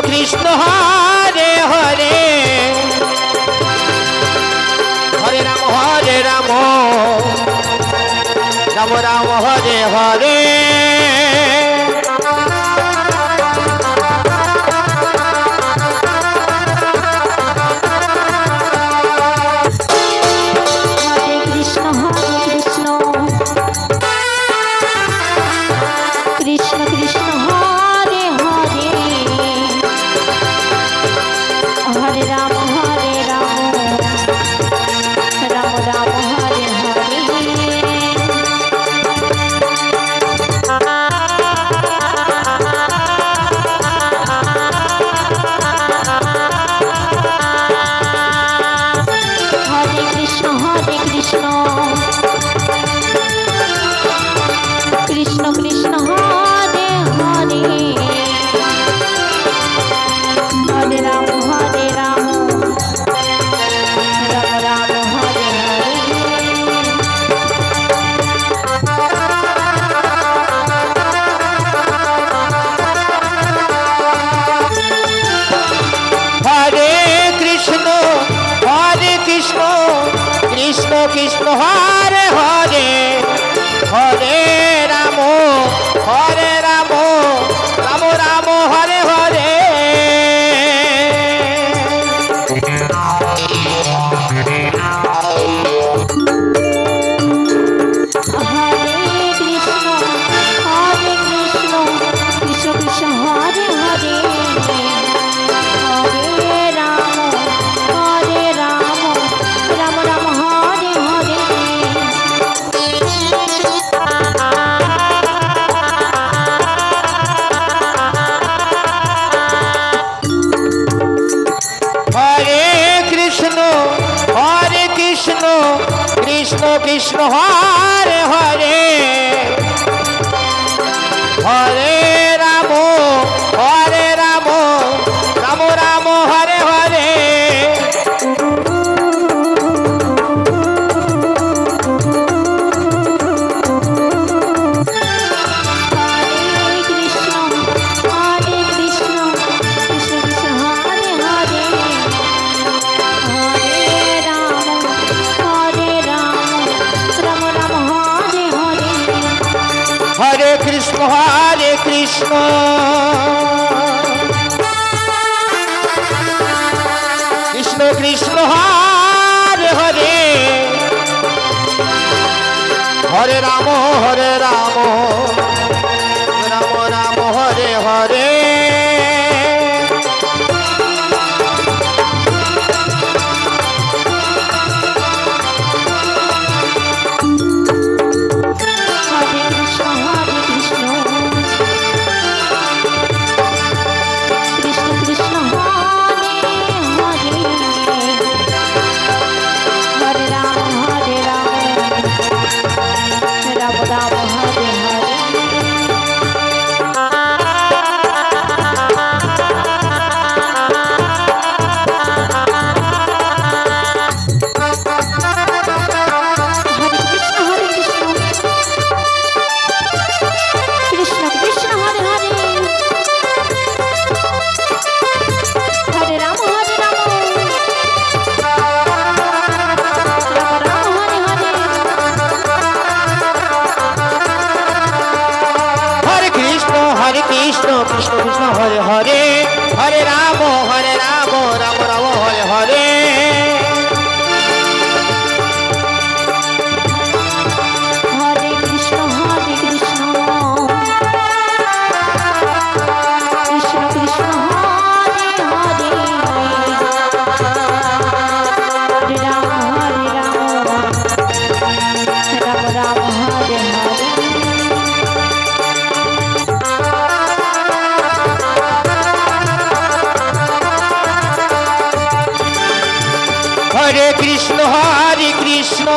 Krishna Hare Hare Hare Ram Ram Ram Hare Hare Krishna Hare Hare Hare Ram Ram Ram Hare Hare Krishna Krishna Hare Hare Hare Ram Ram Ram Hare Hare Hare Krishna Krishna Krishna Hare Hare Hare Ram Ram Ram Hare Hare Krishna Krishna Hare Hare Hare Ram Ram Ram Hare Hare Hare Krishna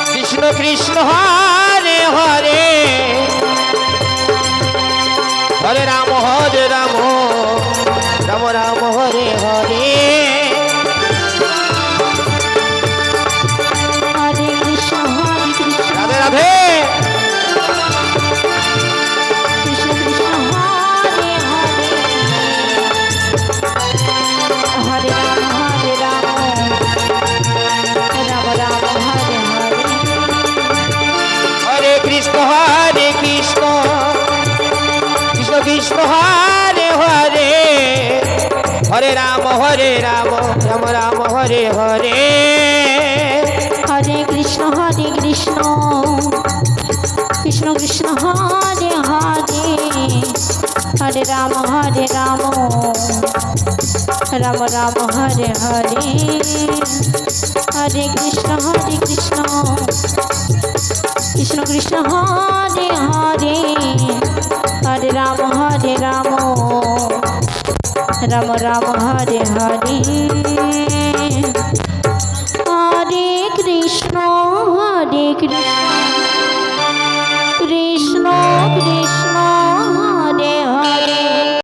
Krishna Krishna Hare Hare Hare Ram Ram Ram Hare Hare Radhe Radhe Krishna Hare Hare Hare Ram Ram Ram Hare Hare Hare Krishna Krishna Krishna Hare Hare Hare Ram Ram Ram Hare Hare Hare Krishna Krishna Krishna Hare Hare Hare Ram Ram Ram Hare Hare